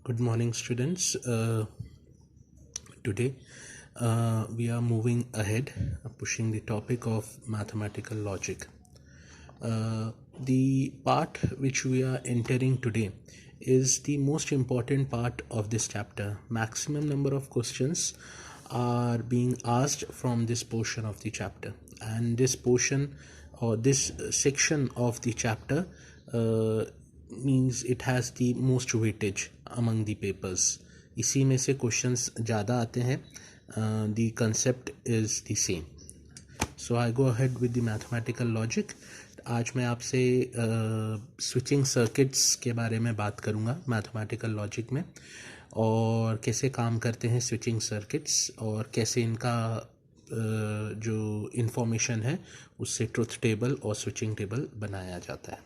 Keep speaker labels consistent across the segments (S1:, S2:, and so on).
S1: Good morning, students. Today we are moving ahead, pushing the topic of mathematical logic. The part which we are entering today is the most important part of this chapter. Maximum number of questions are being asked from this portion of the chapter, and this portion or this section of the chapter means it has the most weightage among the papers. इसी में से questions ज़्यादा आते हैं. The concept is the same. So I go ahead with the mathematical logic. आज मैं आपसे switching circuits के बारे में बात करूँगा मैथमेटिकल लॉजिक में, और कैसे काम करते हैं स्विचिंग सर्किट्स, और कैसे इनका जो इन्फॉर्मेशन है उससे ट्रुथ टेबल और स्विचिंग टेबल बनाया जाता है.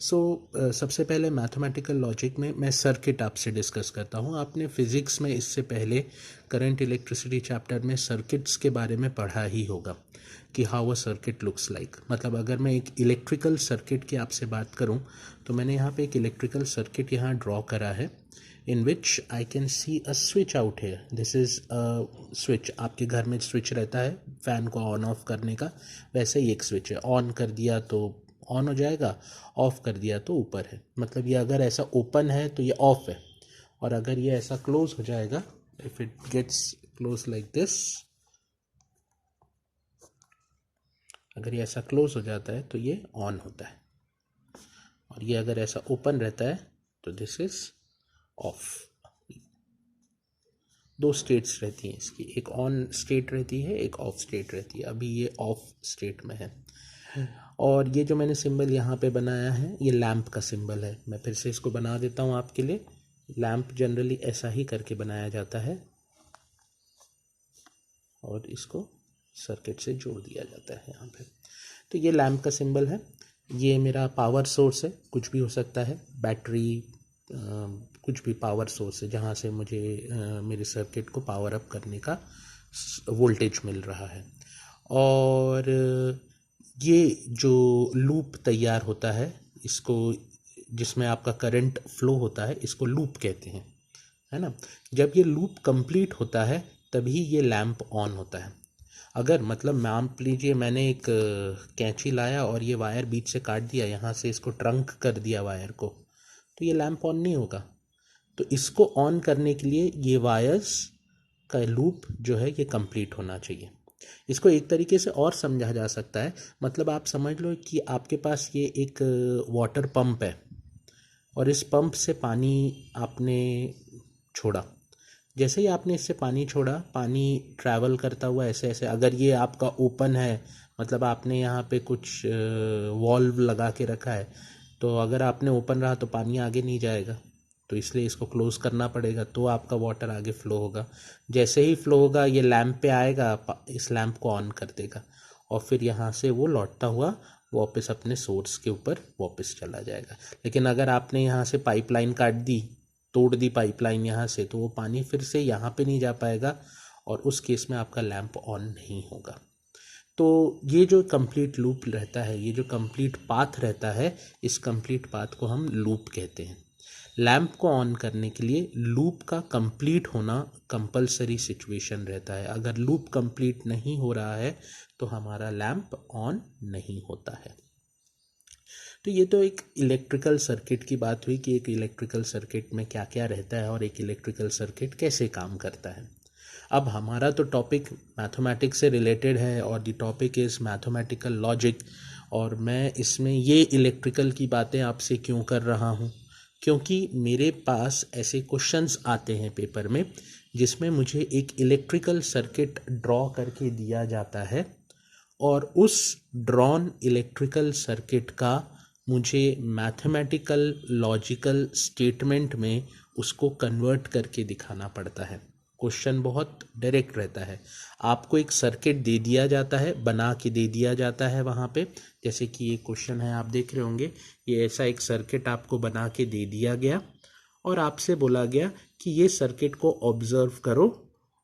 S1: सबसे पहले मैथमेटिकल लॉजिक में मैं सर्किट आपसे डिस्कस करता हूँ. आपने फिज़िक्स में इससे पहले करंट इलेक्ट्रिसिटी चैप्टर में सर्किट्स के बारे में पढ़ा ही होगा कि how a circuit looks like. मतलब अगर मैं एक इलेक्ट्रिकल सर्किट की आपसे बात करूँ तो मैंने यहाँ पे एक इलेक्ट्रिकल सर्किट यहाँ ड्रॉ करा है, in which I can see a switch out है. This is a switch. आपके घर में स्विच रहता है फ़ैन को ऑन ऑफ करने का, वैसे ही एक स्विच है. ऑन कर दिया तो ऑन हो जाएगा, ऑफ़ कर दिया तो ऊपर है. मतलब ये अगर ऐसा ओपन है तो ये ऑफ़ है, और अगर ये ऐसा क्लोज हो जाएगा, if it gets close like this, अगर ये ऐसा क्लोज हो जाता है तो ये ऑन होता है, और ये अगर ऐसा ओपन रहता है तो दिस इज़ ऑफ. दो स्टेट्स रहती हैं इसकी, एक ऑन स्टेट रहती है, एक ऑफ स्टेट रहती है. अभी ये ऑफ स्टेट में है. और ये जो मैंने सिंबल यहाँ पे बनाया है ये लैंप का सिंबल है. मैं फिर से इसको बना देता हूँ आपके लिए. लैंप जनरली ऐसा ही करके बनाया जाता है और इसको सर्किट से जोड़ दिया जाता है यहाँ पे. तो ये लैंप का सिंबल है. ये मेरा पावर सोर्स है, कुछ भी हो सकता है, बैटरी, कुछ भी पावर सोर्स है जहाँ से मुझे मेरे सर्किट को पावर अप करने का वोल्टेज मिल रहा है. और ये जो लूप तैयार होता है, इसको, जिसमें आपका करंट फ्लो होता है, इसको लूप कहते हैं, है ना. जब ये लूप कंप्लीट होता है तभी ये लैंप ऑन होता है. अगर मतलब मान लीजिए मैंने एक कैंची लाया और ये वायर बीच से काट दिया, यहाँ से इसको ट्रंक कर दिया वायर को, तो ये लैंप ऑन नहीं होगा. तो इसको ऑन करने के लिए ये वायर्स का लूप जो है ये कंप्लीट होना चाहिए. इसको एक तरीके से और समझा जा सकता है. मतलब आप समझ लो कि आपके पास ये एक वाटर पंप है, और इस पंप से पानी आपने छोड़ा. जैसे ही आपने इससे पानी छोड़ा, पानी ट्रैवल करता हुआ ऐसे ऐसे, अगर ये आपका ओपन है, मतलब आपने यहाँ पे कुछ वॉल्व लगा के रखा है, तो अगर आपने ओपन रहा तो पानी आगे नहीं जाएगा, तो इसलिए इसको क्लोज़ करना पड़ेगा, तो आपका वाटर आगे फ्लो होगा. जैसे ही फ्लो होगा ये लैंप पे आएगा, इस लैंप को ऑन कर देगा, और फिर यहाँ से वो लौटता हुआ वापस अपने सोर्स के ऊपर वापस चला जाएगा. लेकिन अगर आपने यहाँ से पाइपलाइन काट दी, तोड़ दी पाइपलाइन यहाँ से, तो वो पानी फिर से यहाँ पे नहीं जा पाएगा, और उस केस में आपका लैंप ऑन नहीं होगा. तो ये जो कंप्लीट लूप रहता है, ये जो कंप्लीट पाथ रहता है, इस कंप्लीट पाथ को हम लूप कहते हैं. लैंप को ऑन करने के लिए लूप का कंप्लीट होना कंपलसरी सिचुएशन रहता है. अगर लूप कंप्लीट नहीं हो रहा है तो हमारा लैंप ऑन नहीं होता है. तो ये तो एक इलेक्ट्रिकल सर्किट की बात हुई कि एक इलेक्ट्रिकल सर्किट में क्या क्या रहता है और एक इलेक्ट्रिकल सर्किट कैसे काम करता है. अब हमारा तो टॉपिक मैथमेटिक्स से रिलेटेड है, और the topic is mathematical logic. और मैं इसमें ये इलेक्ट्रिकल की बातें आपसे क्यों कर रहा हूँ, क्योंकि मेरे पास ऐसे क्वेश्चंस आते हैं पेपर में जिसमें मुझे एक इलेक्ट्रिकल सर्किट ड्रॉ करके दिया जाता है, और उस ड्रॉन इलेक्ट्रिकल सर्किट का मुझे मैथमेटिकल लॉजिकल स्टेटमेंट में उसको कन्वर्ट करके दिखाना पड़ता है. क्वेश्चन बहुत डायरेक्ट रहता है. आपको एक सर्किट दे दिया जाता है, बना के दे दिया जाता है वहाँ पे, जैसे कि ये क्वेश्चन है आप देख रहे होंगे, ये ऐसा एक सर्किट आपको बना के दे दिया गया, और आपसे बोला गया कि ये सर्किट को ऑब्जर्व करो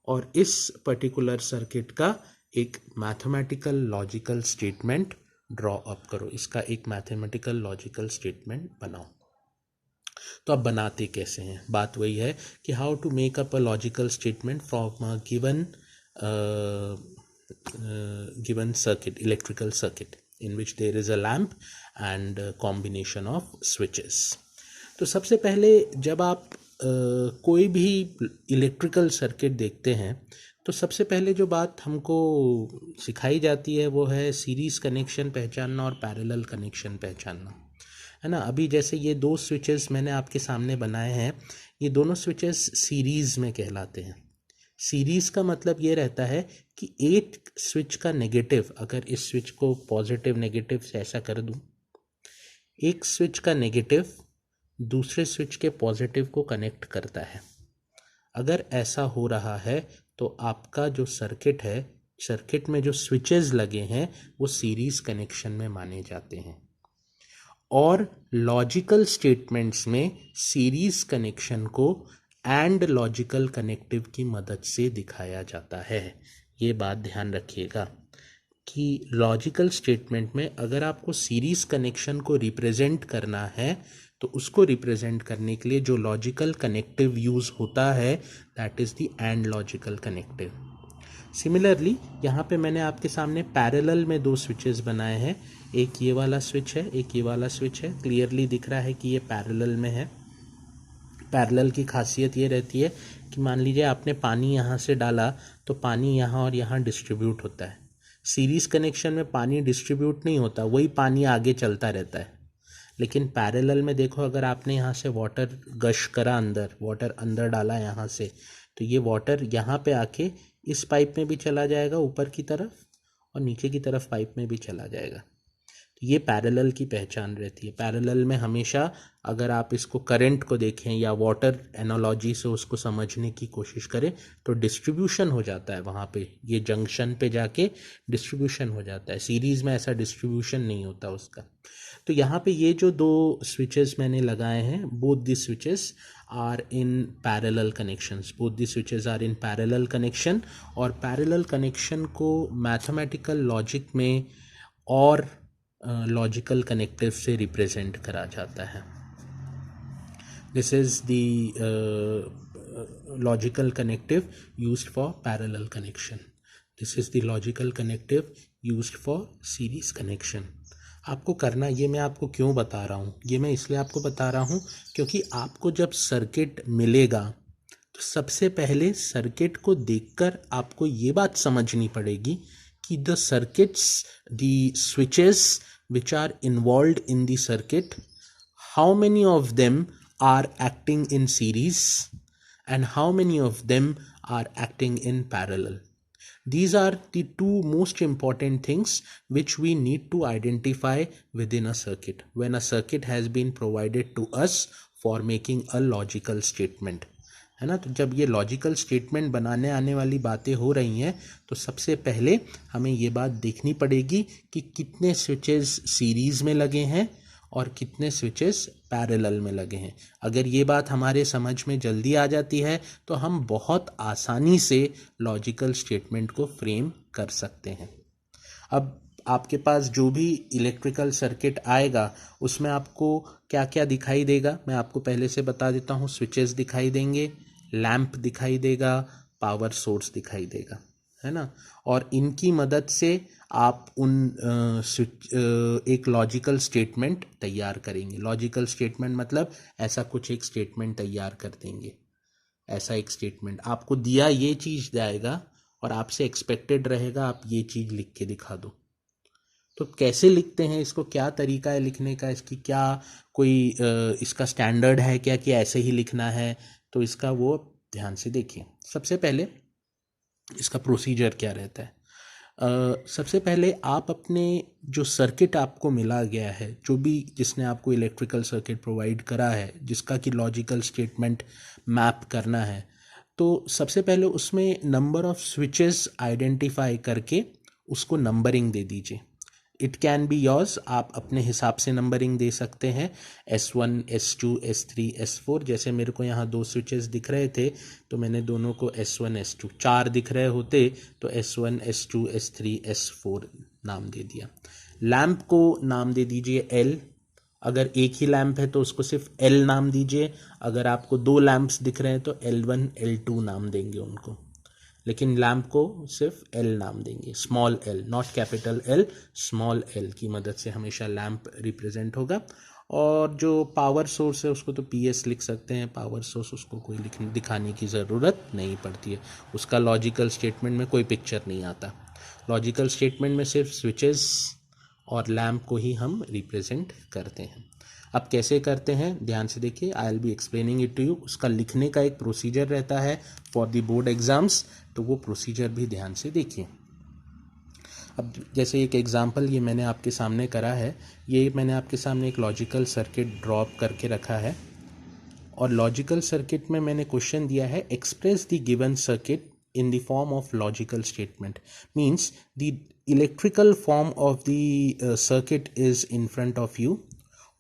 S1: और इस पर्टिकुलर सर्किट का एक mathematical logical statement draw up करो, इसका एक मैथमेटिकल लॉजिकल स्टेटमेंट बनाओ. तो अब बनाते कैसे हैं, बात वही है कि how to make up a logical statement from a given circuit, electrical circuit in which there is a lamp and a combination of switches. तो सबसे पहले जब आप कोई भी इलेक्ट्रिकल सर्किट देखते हैं तो सबसे पहले जो बात हमको सिखाई जाती है वो है सीरीज़ कनेक्शन पहचानना और पैरेलल कनेक्शन पहचानना, है ना। अभी जैसे ये दो स्विचेस मैंने आपके सामने बनाए हैं, ये दोनों स्विचेस सीरीज़ में कहलाते हैं। सीरीज़ का मतलब ये रहता है कि एक स्विच का नेगेटिव, अगर इस स्विच को पॉजिटिव नेगेटिव से ऐसा कर दूं, एक स्विच का नेगेटिव दूसरे स्विच के पॉजिटिव को कनेक्ट करता है। अगर ऐसा हो रहा है तो आपका जो सर्किट है, सर्किट में जो स्विचेस लगे हैं वो सीरीज़ कनेक्शन में माने जाते हैं। और लॉजिकल स्टेटमेंट्स में सीरीज़ कनेक्शन को एंड लॉजिकल कनेक्टिव की मदद से दिखाया जाता है। ये बात ध्यान रखिएगा कि लॉजिकल स्टेटमेंट में अगर आपको सीरीज़ कनेक्शन को रिप्रेजेंट करना है तो उसको रिप्रेजेंट करने के लिए जो लॉजिकल कनेक्टिव यूज़ होता है that is the end logical connective. Similarly यहाँ पे मैंने आपके सामने पैरेलल में दो स्विचेस बनाए हैं, एक ये वाला स्विच है, एक ये वाला स्विच है। क्लियरली दिख रहा है कि ये पैरेलल में है। पैरेलल की खासियत ये रहती है कि मान लीजिए आपने पानी यहाँ से डाला तो पानी यहाँ और यहाँ डिस्ट्रीब्यूट होता है। सीरीज़ कनेक्शन में पानी डिस्ट्रीब्यूट नहीं होता, वही पानी आगे चलता रहता है। लेकिन पैरेलल में देखो, अगर आपने यहाँ से वाटर गश करा अंदर, वाटर अंदर डाला यहाँ से, तो ये वाटर यहाँ पे आके इस पाइप में भी चला जाएगा ऊपर की तरफ और नीचे की तरफ पाइप में भी चला जाएगा। ये पैरेलल की पहचान रहती है। पैरेलल में हमेशा अगर आप इसको करंट को देखें या वाटर एनालॉजी से उसको समझने की कोशिश करें तो डिस्ट्रीब्यूशन हो जाता है वहाँ पे, ये जंक्शन पे जाके डिस्ट्रीब्यूशन हो जाता है। सीरीज़ में ऐसा डिस्ट्रीब्यूशन नहीं होता उसका। तो यहाँ पे ये जो दो स्विचेस मैंने लगाए हैं, both the switches are in parallel connections, both the switches are in parallel connection. और पैरेलल कनेक्शन को मैथमेटिकल लॉजिक में और लॉजिकल कनेक्टिव से रिप्रेजेंट करा जाता है। This is the logical connective used for parallel connection. This is the logical connective used for series connection. आपको करना, ये मैं आपको क्यों बता रहा हूँ, ये मैं इसलिए आपको बता रहा हूँ क्योंकि आपको जब सर्किट मिलेगा तो सबसे पहले सर्किट को देखकर आपको ये बात समझनी पड़ेगी कि the circuits, the switches which are involved in the circuit, how many of them are acting in series and how many of them are acting in parallel. These are the two most important things which we need to identify within a circuit when a circuit has been provided to us for making a logical statement, है ना। तो जब ये logical statement बनाने आने वाली बातें हो रही हैं तो सबसे पहले हमें ये बात देखनी पड़ेगी कि कितने स्विचेस सीरीज़ में लगे हैं और कितने स्विचेस पैरेलल में लगे हैं। अगर ये बात हमारे समझ में जल्दी आ जाती है तो हम बहुत आसानी से लॉजिकल स्टेटमेंट को फ्रेम कर सकते हैं। अब आपके पास जो भी इलेक्ट्रिकल सर्किट आएगा उसमें आपको क्या क्या दिखाई देगा, मैं आपको पहले से बता देता हूँ। स्विचेस दिखाई देंगे, लैंप दिखाई देगा, पावर सोर्स दिखाई देगा, है ना। और इनकी मदद से आप एक लॉजिकल स्टेटमेंट तैयार करेंगे। लॉजिकल स्टेटमेंट मतलब ऐसा कुछ एक स्टेटमेंट तैयार कर देंगे। ऐसा एक स्टेटमेंट आपको दिया, ये चीज़ जाएगा और आपसे एक्सपेक्टेड रहेगा आप ये चीज़ लिख के दिखा दो। तो कैसे लिखते हैं इसको, क्या तरीका है लिखने का, इसकी क्या कोई इसका स्टैंडर्ड है क्या कि ऐसे ही लिखना है, तो इसका वो ध्यान से देखिए। सबसे पहले इसका प्रोसीजर क्या रहता है। सबसे पहले आप अपने जो सर्किट आपको मिला गया है, जो भी जिसने आपको इलेक्ट्रिकल सर्किट प्रोवाइड करा है जिसका कि लॉजिकल स्टेटमेंट मैप करना है, तो सबसे पहले उसमें नंबर ऑफ़ स्विचेस आइडेंटिफाई करके उसको नंबरिंग दे दीजिए। इट कैन बी योर्स, आप अपने हिसाब से नंबरिंग दे सकते हैं, S1, S2, S3, S4। जैसे मेरे को यहाँ दो स्विचेस दिख रहे थे तो मैंने दोनों को S1, S2, चार दिख रहे होते तो S1, S2, S3, S4 नाम दे दिया। लैंप को नाम दे दीजिए L अगर एक ही लैंप है तो उसको सिर्फ L नाम दीजिए, अगर आपको 2 लैंप्स दिख रहे हैं तो L1 L2 नाम देंगे उनको, लेकिन लैंप को सिर्फ L नाम देंगे, small l, not capital L, small l की मदद से हमेशा लैंप रिप्रेजेंट होगा। और जो पावर सोर्स है उसको तो PS लिख सकते हैं, पावर सोर्स उसको कोई दिखाने की ज़रूरत नहीं पड़ती है, उसका लॉजिकल स्टेटमेंट में कोई पिक्चर नहीं आता। लॉजिकल स्टेटमेंट में सिर्फ स्विचेस और लैंप को ही हम रिप्रेजेंट करते हैं। अब कैसे करते हैं ध्यान से देखिए, I will be explaining it to you. उसका लिखने का एक प्रोसीजर रहता है फॉर द बोर्ड एग्जाम्स, तो वो प्रोसीजर भी ध्यान से देखिए। अब जैसे एक एग्जांपल ये मैंने आपके सामने करा है, ये मैंने आपके सामने एक लॉजिकल सर्किट ड्रॉप करके रखा है, और लॉजिकल सर्किट में मैंने क्वेश्चन दिया है express the given circuit in the form of logical statement, means the electrical form of the circuit is in front of you.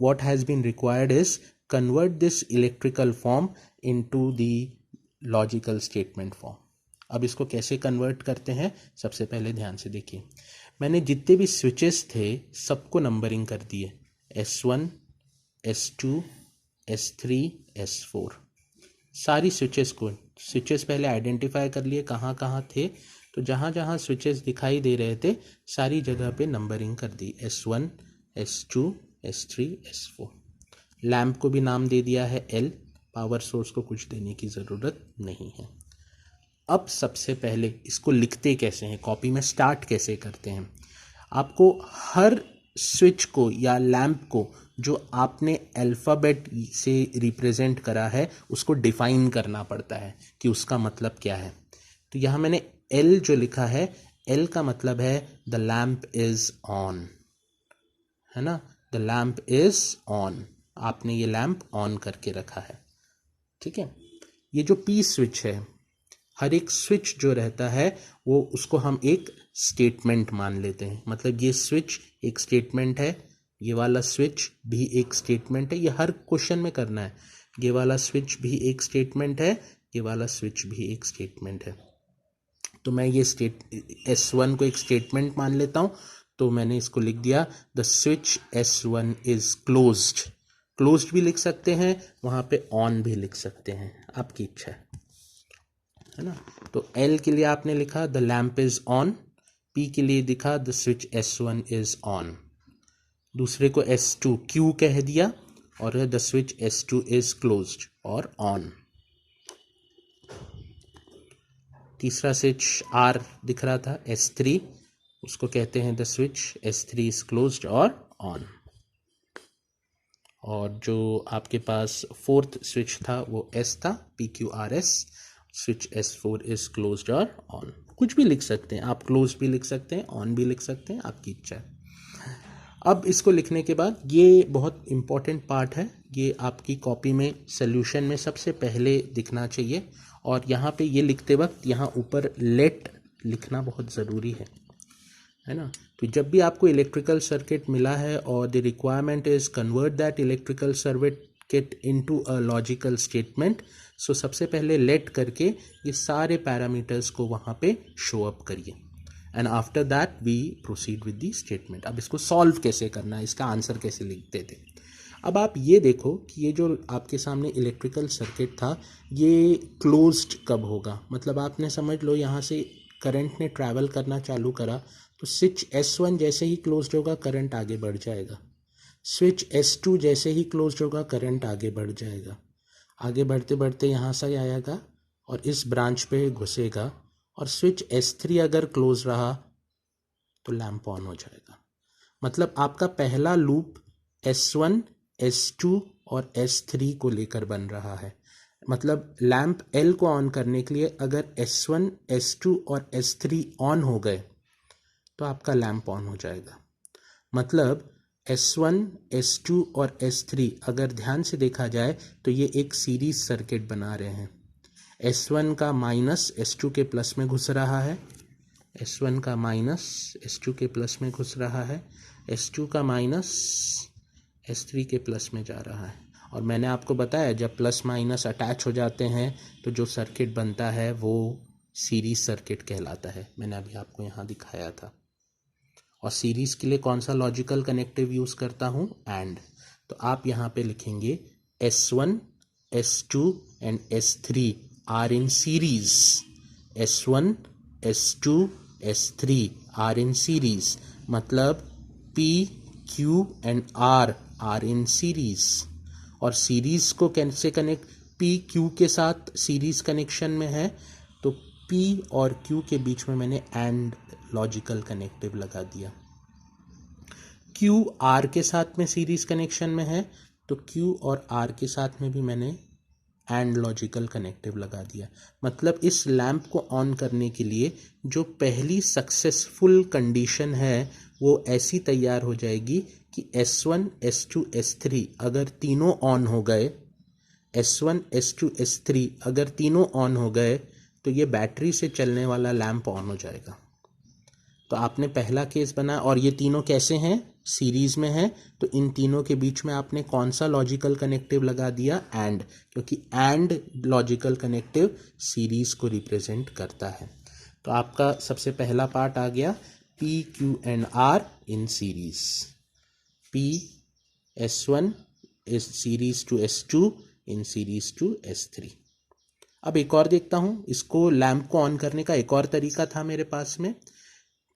S1: What has been required is convert this electrical form into the logical statement form. अब इसको कैसे convert करते हैं, सबसे पहले ध्यान से देखिए, मैंने जितने भी स्विचेस थे सबको नंबरिंग कर दिए, S1 S2 S3 S4, सारी स्विचेस पहले आइडेंटिफाई कर लिए कहाँ कहाँ थे, तो जहाँ जहाँ स्विचेस दिखाई दे रहे थे सारी जगह पे नंबरिंग कर दी, S1 S2 S3 S4। Lamp को भी नाम दे दिया है L, पावर सोर्स को कुछ देने की ज़रूरत नहीं है। अब सबसे पहले इसको लिखते कैसे हैं, कॉपी में स्टार्ट कैसे करते हैं, आपको हर स्विच को या लैंप को जो आपने अल्फ़ाबेट से रिप्रेजेंट करा है उसको डिफाइन करना पड़ता है कि उसका मतलब क्या है। तो यहाँ मैंने L जो लिखा है, L का मतलब है द लैंप इज ऑन, है ना, द लैंप इज ऑन, आपने ये लैंप ऑन करके रखा है, ठीक है। ये जो P स्विच है, हर एक स्विच जो रहता है वो उसको हम एक स्टेटमेंट मान लेते हैं, मतलब ये स्विच एक स्टेटमेंट है, ये वाला स्विच भी एक स्टेटमेंट है, ये हर क्वेश्चन में करना है, ये वाला स्विच भी एक स्टेटमेंट है, ये वाला स्विच भी एक स्टेटमेंट है। तो मैं ये S1 को एक स्टेटमेंट मान लेता हूँ, तो मैंने इसको लिख दिया the switch S1 is closed, closed भी लिख सकते हैं, वहाँ पे ऑन भी लिख सकते हैं, आपकी इच्छा है ना। तो L के लिए आपने लिखा the lamp is on, P के लिए दिखा the switch S1 is on, दूसरे को S2 Q कह दिया और the switch S2 is closed और ऑन। तीसरा स्विच R दिख रहा था S3, उसको कहते हैं the switch S3 is closed और ऑन। और जो आपके पास फोर्थ स्विच था वो S था, PQRS, switch S4 is closed और ऑन। कुछ भी लिख सकते हैं आप, क्लोज भी लिख सकते हैं, ऑन भी लिख सकते हैं, आपकी इच्छा है। अब इसको लिखने के बाद ये बहुत इम्पॉर्टेंट पार्ट है, ये आपकी कॉपी में सॉल्यूशन में सबसे पहले दिखना चाहिए, और यहाँ पे ये लिखते वक्त यहाँ ऊपर लेट लिखना बहुत ज़रूरी है ना। तो जब भी आपको इलेक्ट्रिकल सर्किट मिला है और the requirement is convert that electrical circuit into a logical statement, so सबसे पहले लेट करके ये सारे पैरामीटर्स को वहाँ पे शो अप करिए, and after that we proceed with the statement. अब इसको सॉल्व कैसे करना है, इसका आंसर कैसे लिखते थे। अब आप ये देखो कि ये जो आपके सामने इलेक्ट्रिकल सर्किट था ये क्लोज्ड कब होगा, मतलब आपने समझ लो यहाँ से करंट ने ट्रैवल करना चालू करा तो स्विच S1 जैसे ही क्लोज्ड होगा करंट आगे बढ़ जाएगा, स्विच S2 जैसे ही क्लोज्ड होगा करंट आगे बढ़ जाएगा, आगे बढ़ते बढ़ते यहाँ से आएगा और इस ब्रांच पे घुसेगा, और स्विच S3 अगर क्लोज रहा तो लैंप ऑन हो जाएगा। मतलब आपका पहला लूप S1 S2 और S3 को लेकर बन रहा है, मतलब लैंप L को ऑन करने के लिए अगर S1 S2 और S3 ऑन हो गए तो आपका लैंप ऑन हो जाएगा। मतलब S1 S2 और S3 अगर ध्यान से देखा जाए तो ये एक सीरीज सर्किट बना रहे हैं, S1 का माइनस S2 के प्लस में घुस रहा है, S1 का माइनस S2 के प्लस में घुस रहा है, S2 का माइनस S3 के प्लस में जा रहा है। और मैंने आपको बताया जब प्लस माइनस अटैच हो जाते हैं तो जो सर्किट बनता है वो सीरीज सर्किट कहलाता है, मैंने अभी आपको यहाँ दिखाया था। और सीरीज के लिए कौन सा लॉजिकल कनेक्टिव यूज़ करता हूँ, एंड। तो आप यहाँ पे लिखेंगे S1, S2 and S3 are in series. S1, S2, S3 are in series, मतलब P, Q and R are in series. और सीरीज को कैसे कनेक्ट, P Q के साथ सीरीज कनेक्शन में है, तो P और Q के बीच में मैंने एंड लॉजिकल कनेक्टिव लगा दिया। Q R के साथ में सीरीज कनेक्शन में है, तो Q और R के साथ में भी मैंने एंड लॉजिकल कनेक्टिव लगा दिया। मतलब इस लैंप को ऑन करने के लिए जो पहली सक्सेसफुल कंडीशन है वो ऐसी तैयार हो जाएगी कि S1, S2, S3 अगर तीनों ऑन हो गए, S1, S2, S3 अगर तीनों ऑन हो गए तो ये बैटरी से चलने वाला लैंप ऑन हो जाएगा। तो आपने पहला केस बनाया, और ये तीनों कैसे हैं, सीरीज में है, तो इन तीनों के बीच में आपने कौन सा लॉजिकल कनेक्टिव लगा दिया, एंड, क्योंकि एंड लॉजिकल कनेक्टिव सीरीज को रिप्रेजेंट करता है। तो आपका सबसे पहला पार्ट आ गया P, Q and R in series. P S1 is series to S2 in series to S3। अब एक और देखता हूँ, इसको लैंप को ऑन करने का एक और तरीका था मेरे पास में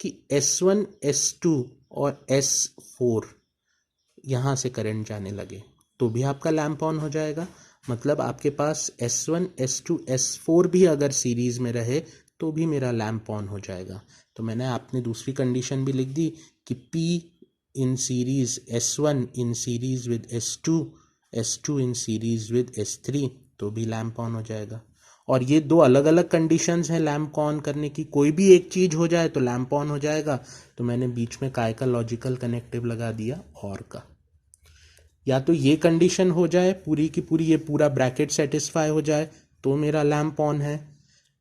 S1: कि S1, S2 और S4 यहाँ से करंट जाने लगे तो भी आपका लैंप ऑन हो जाएगा। मतलब आपके पास S1, S2, S4 भी अगर सीरीज में रहे तो भी मेरा लैंप ऑन हो जाएगा। तो मैंने आपने दूसरी कंडीशन भी लिख दी कि P in series S1 in series with S2, S2 in series with S3, तो भी लैंप ऑन हो जाएगा। और ये दो अलग अलग कंडीशंस हैं लैंप को ऑन करने की, कोई भी एक चीज़ हो जाए तो लैंप ऑन हो जाएगा। तो मैंने बीच में काय का लॉजिकल कनेक्टिव लगा दिया, और का। या तो ये कंडीशन हो जाए पूरी की पूरी, ये पूरा ब्रैकेट सेटिस्फाई हो जाए तो मेरा लैंप ऑन है,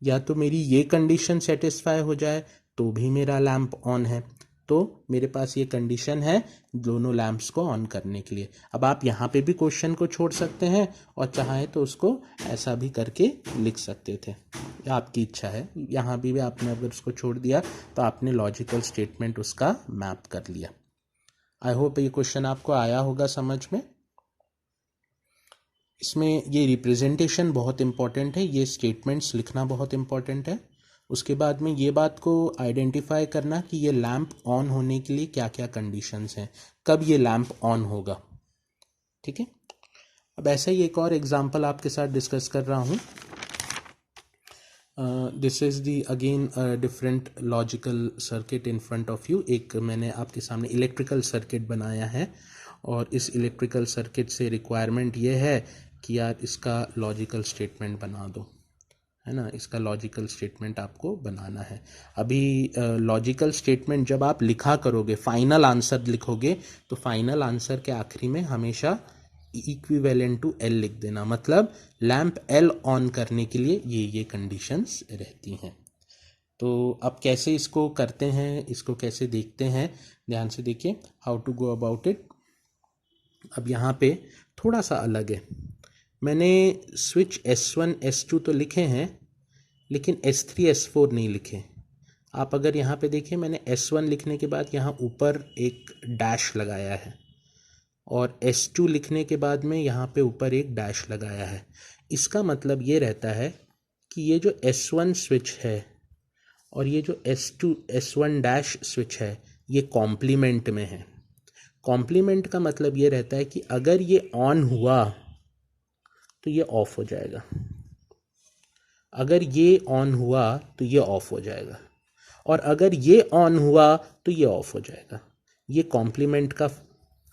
S1: या तो मेरी ये कंडीशन सेटिस्फाई हो जाए तो भी मेरा लैंप ऑन है। तो मेरे पास ये कंडीशन है दोनों लैंप्स को ऑन करने के लिए। अब आप यहाँ पे भी क्वेश्चन को छोड़ सकते हैं और चाहें तो उसको ऐसा भी करके लिख सकते थे, आपकी इच्छा है। यहाँ भी आपने अगर उसको छोड़ दिया तो आपने लॉजिकल स्टेटमेंट उसका मैप कर लिया। आई होप ये क्वेश्चन आपको आया होगा समझ में। इसमें ये रिप्रेजेंटेशन बहुत इंपॉर्टेंट है, ये स्टेटमेंट्स लिखना बहुत इंपॉर्टेंट है। उसके बाद में ये बात को आइडेंटिफाई करना कि ये लैंप ऑन होने के लिए क्या क्या कंडीशंस हैं, कब ये लैंप ऑन होगा। ठीक है, अब ऐसा ही एक और एग्जांपल आपके साथ डिस्कस कर रहा हूँ। This is the again different logical circuit in front of you. एक मैंने आपके सामने इलेक्ट्रिकल सर्किट बनाया है, और इस इलेक्ट्रिकल सर्किट से रिक्वायरमेंट ये है कि यार इसका लॉजिकल स्टेटमेंट बना दो, है ना। इसका लॉजिकल स्टेटमेंट आपको बनाना है। अभी लॉजिकल स्टेटमेंट जब आप लिखा करोगे, फाइनल आंसर लिखोगे, तो फाइनल आंसर के आखिरी में हमेशा इक्विवेलेंट टू L लिख देना। मतलब लैंप L ऑन करने के लिए ये कंडीशंस रहती हैं। तो अब कैसे इसको करते हैं, इसको कैसे देखते हैं, ध्यान से देखिए, how to go about it. अब यहाँ पे थोड़ा सा अलग है, मैंने स्विच S1, S2 तो लिखे हैं, लेकिन S3, S4 नहीं लिखे। आप अगर यहाँ पे देखें, मैंने S1 लिखने के बाद यहाँ ऊपर एक डैश लगाया है, और S2 लिखने के बाद में यहाँ पे ऊपर एक डैश लगाया है। इसका मतलब ये रहता है कि ये जो S1 स्विच है और ये जो S2, S1 डैश स्विच है, ये कॉम्प्लीमेंट में है। कॉम्प्लीमेंट का मतलब ये रहता है कि अगर ये ऑन हुआ तो ये ऑफ हो जाएगा, अगर ये ऑन हुआ तो ये ऑफ हो जाएगा, और अगर ये ऑन हुआ तो ये ऑफ हो जाएगा। ये कॉम्प्लीमेंट का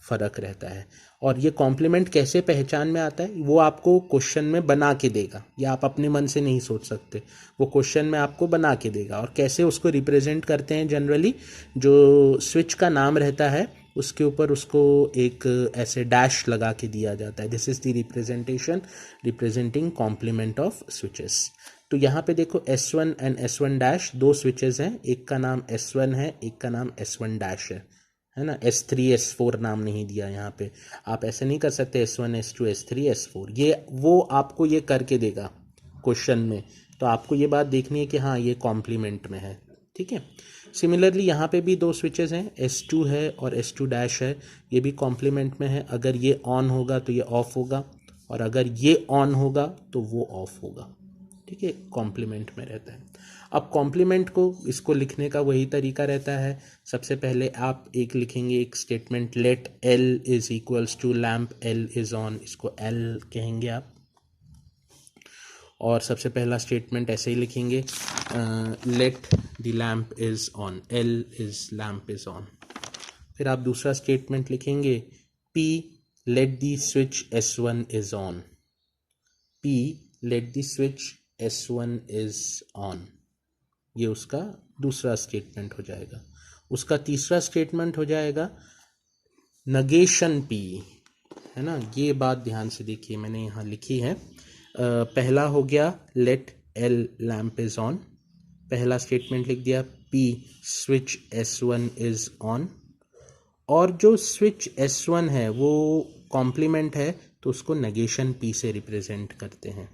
S1: फ़र्क रहता है। और ये कॉम्प्लीमेंट कैसे पहचान में आता है, वो आपको क्वेश्चन में बना के देगा, या आप अपने मन से नहीं सोच सकते, वो क्वेश्चन में आपको बना के देगा। और कैसे उसको रिप्रेजेंट करते हैं, जनरली जो स्विच का नाम रहता है उसके ऊपर उसको एक ऐसे डैश लगा के दिया जाता है। This is the representation representing complement of switches. तो यहाँ पे देखो S1 एंड S1 डैश दो स्विचेस हैं, एक का नाम S1 है, एक का नाम S1 डैश है ना। S3, S4 नाम नहीं दिया यहाँ पे। आप ऐसे नहीं कर सकते S1, S2, S3, S4, ये वो आपको ये करके देगा क्वेश्चन में। तो आपको ये बात देखनी है कि हाँ ये कॉम्प्लीमेंट में है। ठीक है, सिमिलरली यहाँ पे भी दो स्विचेस हैं, S2 है और S2 डैश है, ये भी कॉम्प्लीमेंट में है। अगर ये ऑन होगा तो ये ऑफ होगा, और अगर ये ऑन होगा तो वो ऑफ होगा। ठीक है, कॉम्प्लीमेंट में रहता है। अब कॉम्प्लीमेंट को, इसको लिखने का वही तरीका रहता है। सबसे पहले आप एक लिखेंगे, एक statement, let L is equals to lamp L is on, इसको L कहेंगे आप। और सबसे पहला स्टेटमेंट ऐसे ही लिखेंगे, let the lamp is on, L is lamp is on. फिर आप दूसरा स्टेटमेंट लिखेंगे, P let the switch S1 is on, P let the switch S1 is on. ये उसका दूसरा स्टेटमेंट हो जाएगा। उसका तीसरा स्टेटमेंट हो जाएगा नगेशन P, है ना। ये बात ध्यान से देखिए, मैंने यहाँ लिखी है। पहला हो गया let L lamp is on, पहला स्टेटमेंट लिख दिया P switch S1 is on. और जो स्विच S1 है वो कॉम्प्लीमेंट है, तो उसको नगेशन P से रिप्रेजेंट करते हैं।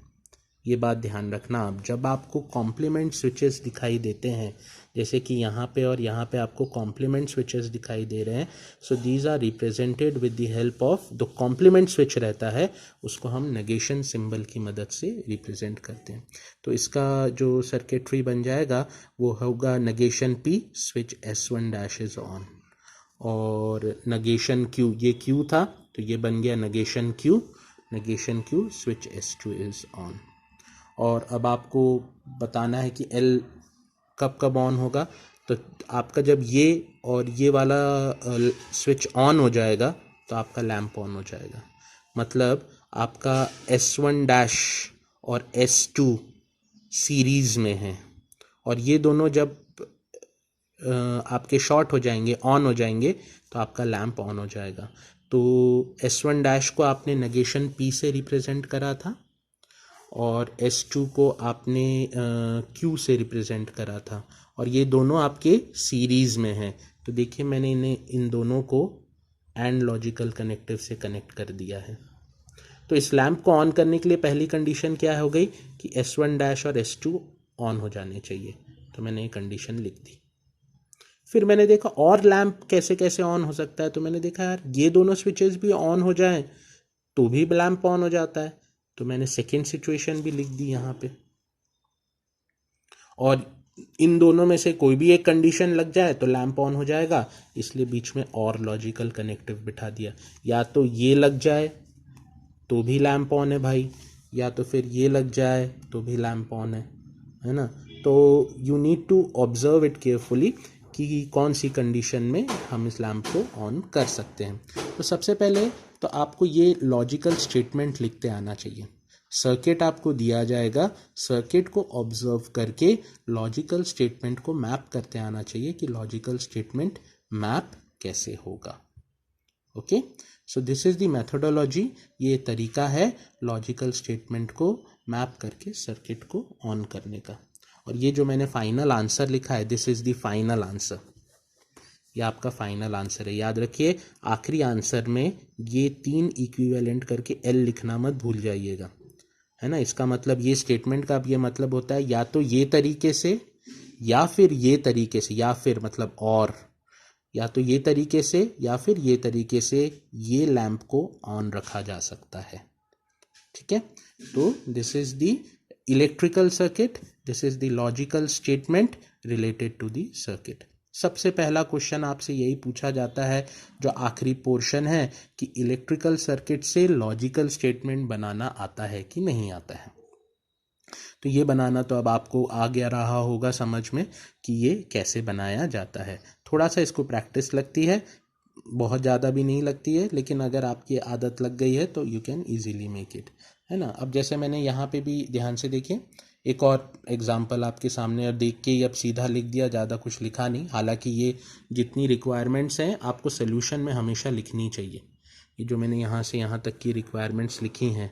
S1: ये बात ध्यान रखना आप, जब आपको कॉम्प्लीमेंट स्विचेस दिखाई देते हैं, जैसे कि यहाँ पे और यहाँ पे आपको कॉम्प्लीमेंट स्विचेस दिखाई दे रहे हैं, so these are represented with the help of the complement switch रहता है, उसको हम नेगेशन सिंबल की मदद से रिप्रेजेंट करते हैं। तो इसका जो सर्किटरी बन जाएगा वो होगा negation P switch S1 dash is on, और नगेशन Q, ये Q था तो ये बन गया negation Q, negation Q switch S2 is on. और अब आपको बताना है कि L कब कब ऑन होगा, तो आपका जब ये और ये वाला स्विच ऑन हो जाएगा तो आपका लैंप ऑन हो जाएगा। मतलब आपका S1 डैश और S2 सीरीज़ में है, और ये दोनों जब आपके शॉर्ट हो जाएंगे, ऑन हो जाएंगे, तो आपका लैंप ऑन हो जाएगा। तो S1 डैश को आपने नगेशन P से रिप्रेजेंट करा था, और S2 को आपने Q से रिप्रेजेंट करा था, और ये दोनों आपके सीरीज़ में हैं। तो देखिए मैंने इन दोनों को एंड लॉजिकल कनेक्टिव से कनेक्ट कर दिया है। तो इस लैंप को ऑन करने के लिए पहली कंडीशन क्या हो गई कि S1 डैश और S2 ऑन हो जाने चाहिए, तो मैंने ये कंडीशन लिख दी। फिर मैंने देखा और लैंप कैसे कैसे ऑन हो सकता है, तो मैंने देखा यार ये दोनों स्विचेस भी ऑन हो जाएं तो भी लैंप ऑन हो जाता है, तो मैंने सेकेंड सिचुएशन भी लिख दी यहाँ पे। और इन दोनों में से कोई भी एक कंडीशन लग जाए तो लैंप ऑन हो जाएगा, इसलिए बीच में और लॉजिकल कनेक्टिव बिठा दिया। या तो ये लग जाए तो भी लैंप ऑन है भाई, या तो फिर ये लग जाए तो भी लैंप ऑन है ना। तो you need to observe it carefully कि कौन सी कंडीशन में हम इस लैंप को ऑन कर सकते हैं। तो सबसे पहले तो आपको ये लॉजिकल स्टेटमेंट लिखते आना चाहिए। सर्किट आपको दिया जाएगा, सर्किट को ऑब्जर्व करके लॉजिकल स्टेटमेंट को मैप करते आना चाहिए कि लॉजिकल स्टेटमेंट मैप कैसे होगा। Okay, so this is the methodology, ये तरीका है लॉजिकल स्टेटमेंट को मैप करके सर्किट को ऑन करने का। और ये जो मैंने फाइनल आंसर लिखा है, this is the final answer, ये आपका फाइनल आंसर है। याद रखिए आखिरी आंसर में ये 3 इक्विवेलेंट करके L लिखना मत भूल जाइएगा, है ना। इसका मतलब ये स्टेटमेंट का अब ये मतलब होता है या तो ये तरीके से या फिर ये तरीके से, या फिर मतलब और, या तो ये तरीके से या फिर ये तरीके से ये लैंप को ऑन रखा जा सकता है। ठीक है, तो this is the electrical circuit, this is the logical statement related to the circuit. सबसे पहला क्वेश्चन आपसे यही पूछा जाता है जो आखिरी पोर्शन है कि इलेक्ट्रिकल सर्किट से लॉजिकल स्टेटमेंट बनाना आता है कि नहीं आता है। तो ये बनाना तो अब आपको आ गया रहा होगा समझ में कि ये कैसे बनाया जाता है। थोड़ा सा इसको प्रैक्टिस लगती है, बहुत ज़्यादा भी नहीं लगती है, लेकिन अगर आपकी आदत लग गई है तो you can easily make it, है ना। अब जैसे मैंने यहाँ पे भी ध्यान से देखिए एक और एग्जाम्पल आपके सामने, और देख के ही अब सीधा लिख दिया, ज़्यादा कुछ लिखा नहीं। हालांकि ये जितनी रिक्वायरमेंट्स हैं आपको सोल्यूशन में हमेशा लिखनी चाहिए। ये जो मैंने यहाँ से यहाँ तक की रिक्वायरमेंट्स लिखी हैं,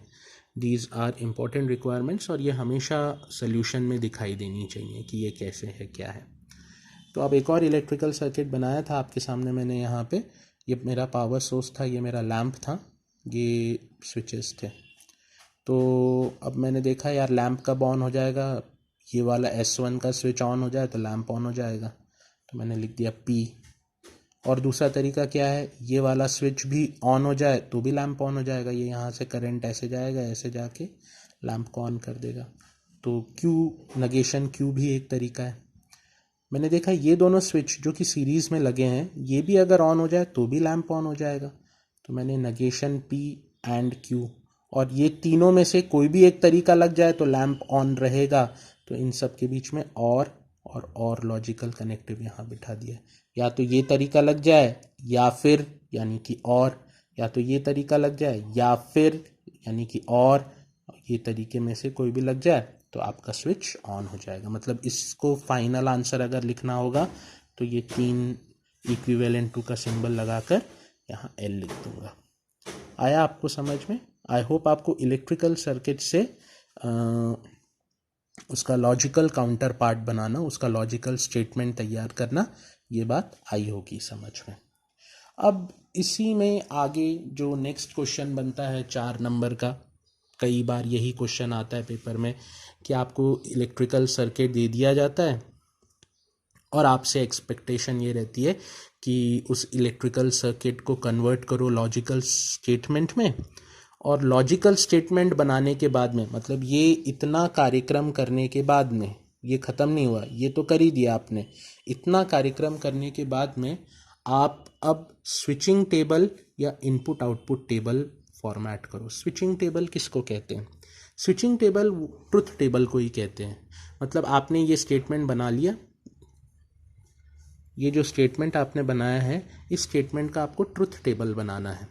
S1: दीज आर इम्पॉर्टेंट रिक्वायरमेंट्स, और ये हमेशा सोल्यूशन में दिखाई देनी चाहिए कि ये कैसे है क्या है। तो अब एक और इलेक्ट्रिकल सर्किट बनाया था आपके सामने मैंने यहाँ पे, ये मेरा पावर सोर्स था, ये मेरा लैंप था, ये स्विचेस थे। तो अब मैंने देखा यार लैंप कब ऑन हो जाएगा, ये वाला S1 का स्विच ऑन हो जाए तो लैंप ऑन हो जाएगा। तो मैंने लिख दिया P। और दूसरा तरीका क्या है, ये वाला स्विच भी ऑन हो जाए तो भी लैंप ऑन हो जाएगा, ये यहाँ से करंट ऐसे जाएगा, ऐसे जाके लैंप को ऑन कर देगा। तो Q नेगेशन Q भी एक तरीका है। मैंने देखा ये दोनों स्विच जो कि सीरीज़ में लगे हैं, ये भी अगर ऑन हो जाए तो भी लैंप ऑन हो जाएगा। तो मैंने नेगेशन P एंड Q, और ये तीनों में से कोई भी एक तरीका लग जाए तो लैंप ऑन रहेगा। तो इन सब के बीच में और लॉजिकल कनेक्टिव यहाँ बिठा दिया। या तो ये तरीका लग जाए या फिर यानी कि और, या तो ये तरीका लग जाए या फिर यानी कि और, ये तरीके में से कोई भी लग जाए तो आपका स्विच ऑन हो जाएगा। मतलब इसको फाइनल आंसर अगर लिखना होगा तो ये 3 इक्विवेलेंट टू का सिंबल लगाकर यहाँ L लिख दूंगा। आया आपको समझ में? आई होप आपको इलेक्ट्रिकल सर्किट से उसका लॉजिकल काउंटर पार्ट बनाना, उसका लॉजिकल स्टेटमेंट तैयार करना, ये बात आई होगी समझ में। अब इसी में आगे जो नेक्स्ट क्वेश्चन बनता है 4 नंबर का, कई बार यही क्वेश्चन आता है पेपर में कि आपको इलेक्ट्रिकल सर्किट दे दिया जाता है और आपसे एक्सपेक्टेशन ये रहती है कि उस इलेक्ट्रिकल सर्किट को कन्वर्ट करो लॉजिकल स्टेटमेंट में। और लॉजिकल स्टेटमेंट बनाने के बाद में, मतलब ये इतना कार्यक्रम करने के बाद में, ये ख़त्म नहीं हुआ, ये तो कर ही दिया आपने, इतना कार्यक्रम करने के बाद में आप अब स्विचिंग टेबल या इनपुट आउटपुट टेबल फॉर्मेट करो। स्विचिंग टेबल किसको कहते हैं? स्विचिंग टेबल ट्रुथ टेबल को ही कहते हैं। मतलब आपने ये स्टेटमेंट बना लिया, ये जो स्टेटमेंट आपने बनाया है, इस स्टेटमेंट का आपको ट्रुथ टेबल बनाना है।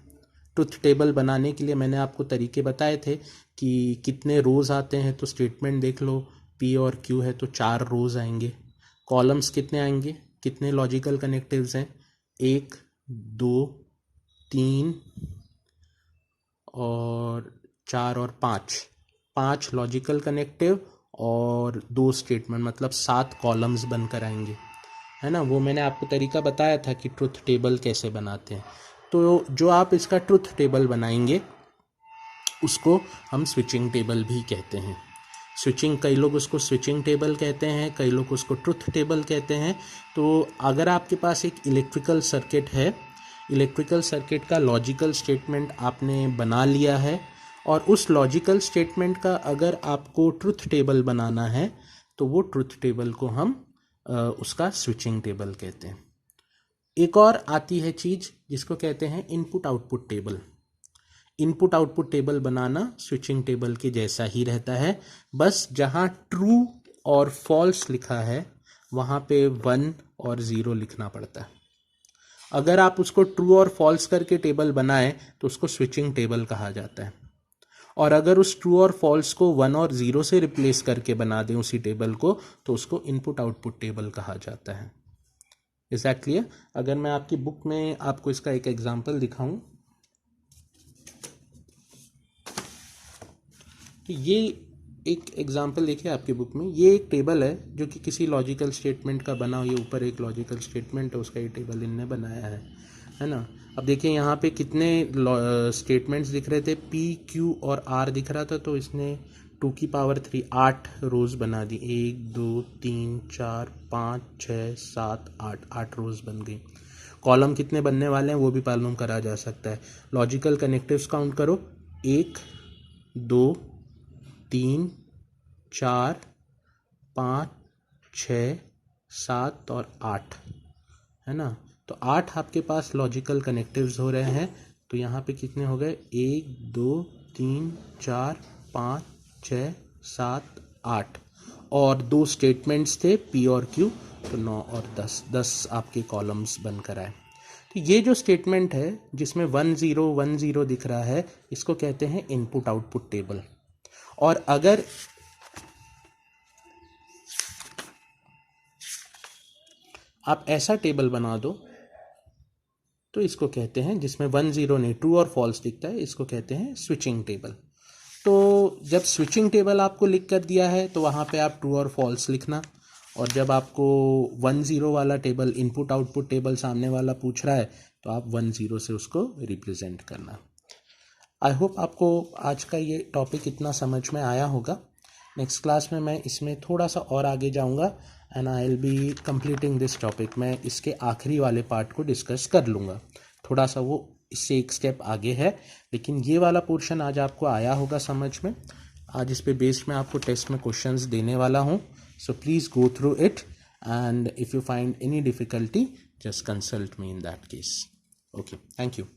S1: ट्रुथ टेबल बनाने के लिए मैंने आपको तरीके बताए थे कि कितने रोज़ आते हैं, तो स्टेटमेंट देख लो, P और Q है तो 4 रोज़ आएंगे। कॉलम्स कितने आएंगे, कितने लॉजिकल कनेक्टिव्स हैं, 1 2 3 और 4 और 5 लॉजिकल कनेक्टिव और 2 स्टेटमेंट, मतलब 7 कॉलम्स बनकर आएंगे, है ना। वो मैंने आपको तरीका बताया था कि ट्रुथ टेबल कैसे बनाते हैं। तो जो आप इसका ट्रुथ टेबल बनाएंगे उसको हम स्विचिंग टेबल भी कहते हैं। स्विचिंग, कई लोग उसको स्विचिंग टेबल कहते हैं, कई लोग उसको ट्रुथ टेबल कहते हैं। तो अगर आपके पास एक इलेक्ट्रिकल सर्किट है, इलेक्ट्रिकल सर्किट का लॉजिकल स्टेटमेंट आपने बना लिया है, और उस लॉजिकल स्टेटमेंट का अगर आपको ट्रुथ टेबल बनाना है तो वो ट्रुथ टेबल को हम उसका स्विचिंग टेबल कहते हैं। एक और आती है चीज़ जिसको कहते हैं input output table. Input output table बनाना स्विचिंग टेबल के जैसा ही रहता है, बस जहाँ ट्रू और फॉल्स लिखा है वहाँ पे 1 और 0 लिखना पड़ता है। अगर आप उसको ट्रू और फॉल्स करके टेबल बनाएं तो उसको स्विचिंग टेबल कहा जाता है, और अगर उस ट्रू और फॉल्स को 1 और 0 से रिप्लेस करके बना दें उसी टेबल को तो उसको इनपुट आउटपुट टेबल कहा जाता है। Is that clear? अगर मैं आपकी बुक में आपको इसका एक एग्जांपल दिखाऊं तो ये एक एग्जांपल देखिए आपकी बुक में, ये एक टेबल है जो कि किसी लॉजिकल स्टेटमेंट का बना हो। ये ऊपर एक लॉजिकल स्टेटमेंट है, उसका ये टेबल इनने बनाया है ना। अब देखिए यहाँ पे कितने स्टेटमेंट्स दिख रहे थे, P Q और R दिख रहा था, तो इसने 2 की पावर 3 8 रोज़ बना दी। 1 2 3 4 5 6 7 8 रोज़ बन गई। कॉलम कितने बनने वाले हैं वो भी मालूम करा जा सकता है। लॉजिकल कनेक्टिव्स काउंट करो, 1 2 3 4 5 6 7 और 8, है ना। तो 8 आपके पास लॉजिकल कनेक्टिव्स हो रहे हैं। तो यहाँ पे कितने हो गए, 1 2 3 4 5 6 7 8, और 2 स्टेटमेंट्स थे P और Q, तो 9 और 10 आपके कॉलम्स बनकर आए। तो ये जो स्टेटमेंट है जिसमें 1 0 1 0 दिख रहा है, इसको कहते हैं इनपुट आउटपुट टेबल। और अगर आप ऐसा टेबल बना दो तो इसको कहते हैं, जिसमें 1 0 नहीं, ट्रू और फॉल्स दिखता है, इसको कहते हैं स्विचिंग टेबल। तो जब स्विचिंग टेबल आपको लिख कर दिया है तो वहाँ पे आप ट्रू और फॉल्स लिखना, और जब आपको 1 0 वाला टेबल, इनपुट आउटपुट टेबल सामने वाला पूछ रहा है तो आप 1 0 से उसको रिप्रेजेंट करना। आई होप आपको आज का ये टॉपिक इतना समझ में आया होगा। नेक्स्ट क्लास में मैं इसमें थोड़ा सा और आगे जाऊंगा and I will be completing this topic. मैं इसके आखिरी वाले पार्ट को डिस्कस कर लूँगा, थोड़ा सा वो इससे एक स्टेप आगे है, लेकिन ये वाला पोर्शन आज आपको आया होगा समझ में। आज इस पे बेस्ड मैं आपको टेस्ट में क्वेश्चंस देने वाला हूँ, so please go through it and if you find any difficulty just consult me in that case. Okay, thank you.